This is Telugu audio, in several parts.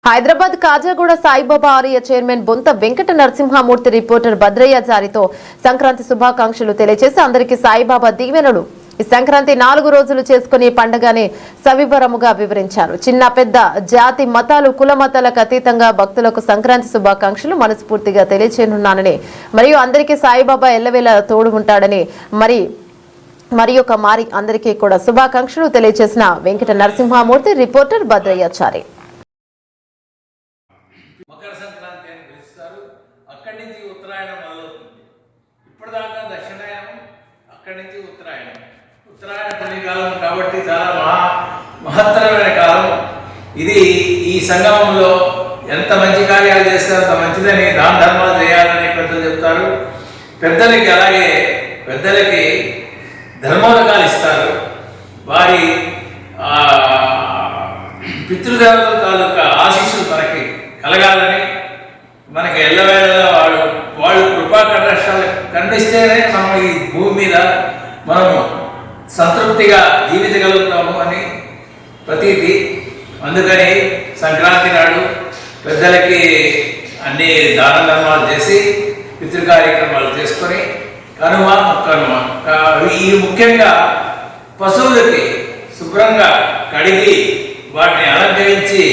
హైదరాబాద్ కాజాగూడ సాయిబాబా ఆలయ చైర్మన్ బొంత వెంకట నరసింహమూర్తి రిపోర్టర్ భద్రయ్య జారితో సంక్రాంతి శుభాకాంక్షలు తెలియజేసి అందరికీ సాయిబాబా దీవెనలు. ఈ సంక్రాంతి 4 రోజులు చేసుకునే పండుగని సవివరముగా వివరించారు. చిన్న పెద్ద జాతి మతాలు కుల మతాలకు అతీతంగా భక్తులకు సంక్రాంతి శుభాకాంక్షలు మనస్ఫూర్తిగా తెలియజేయనున్నానని మరియు అందరికీ సాయిబాబా ఎల్లవేళ తోడు ఉంటాడని మరి ఒక మారి అందరికీ కూడా శుభాకాంక్షలు తెలియజేసిన వెంకట నరసింహమూర్తి రిపోర్టర్ భద్రయ్య చారి. మకర సంక్రాంతి అని పిలుస్తారు. అక్కడి నుంచి ఉత్తరాయణం మొదలవుతుంది. ఇప్పటిదాకా దక్షిణాయనం, అక్కడి నుంచి ఉత్తరాయణం. ఉత్తరాయణ పుణ్యకాలం కాబట్టి చాలా మహత్తరమైన కాలం ఇది. ఈ సంగమంలో ఎంత మంచి కార్యాలు చేస్తారో అంత మంచిదని, దాన ధర్మాలు చేయాలని పెద్దలు చెప్తారు. పెద్దలకి అలాగే పెద్దలకి ధర్మోదకాలు ఇస్తారు. వారి పితృదేవతల తాలూకా ఆశీస్సులు మనకి కలగాలని, మనకి ఎల్లవేళలా వాళ్ళు కృపా కటాక్షాలు ఖండిస్తేనే మనం ఈ భూమి మీద మనం సంతృప్తిగా జీవించగలుగుతాము అని ప్రతీతి. అందుకని సంక్రాంతి నాడు పెద్దలకి అన్ని దాన ధర్మాలు చేసి పితృ కార్యక్రమాలు చేసుకొని కనుమ ముక్కనుమ ఈ ముఖ్యంగా పశువులకి శుభ్రంగా కడిగి వాటిని అలంకరించి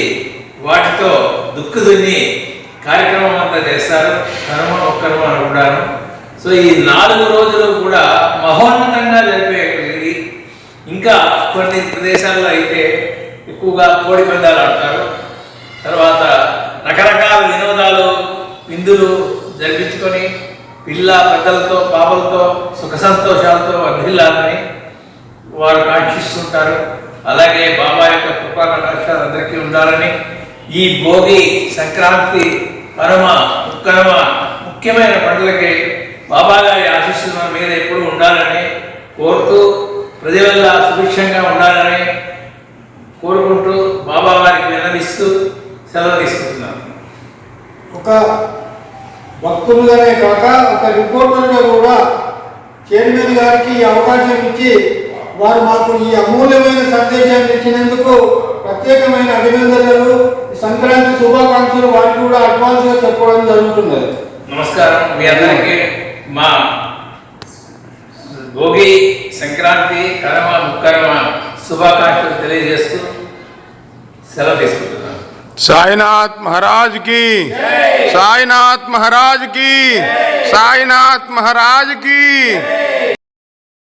వాటితో దుక్కు దున్ని కార్యక్రమం అంతా చేస్తారు. కనుమ ఒక్కనుమ అనుకుంటాను. సో ఈ 4 రోజులు కూడా మహోన్నతంగా జరిపేది. ఇంకా కొన్ని ప్రదేశాల్లో అయితే ఎక్కువగా కోడి పందాలు ఆడతారు. తర్వాత రకరకాల వినోదాలు విందులు జరిపించుకొని పిల్ల పెద్దలతో పాపలతో సుఖ సంతోషాలతో వర్ధిల్లాలని వారు కాంక్షిస్తుంటారు. అలాగే బాబా యొక్క కృపా కటాక్షాలు అందరికీ ఉండాలని, ఈ భోగి సంక్రాంతి కనుమ ముక్కనుమ ముఖ్యమైన పండుగలకి బాబా గారి ఆశీస్సులు మన మీద ఎప్పుడు ఉండాలని కోరుతూ, ప్రజల సుభిక్షంగా ఉండాలని కోరుకుంటూ బాబా వారికి విన్నవిస్తూ సెలవు తీసుకుంటున్నాను. ఒక భక్తులుగానే కాక ఒక రిపోర్టర్గా కూడా చైర్మన్ గారికి ఈ అవకాశం ఇచ్చి వారు మాకు ఈ అమూల్యమైన సందేశాన్ని ఇచ్చినందుకు ప్రత్యేకమైన అభినందనలు, సంక్రాంతి శుభాకాంక్షలు వారికి కూడా అడ్వాన్స్గా చెప్పడం జరుగుతున్నది. నమస్కారం. మీ అందరికీ మా భోగి సంక్రాంతి కనుమ ముక్కనుమ శుభాకాంక్షలు తెలియజేస్తూ సెలవు తీసుకుంటున్నాను. साईनाथ महाराज की, साईनाथ महाराज की, साईनाथ महाराज की।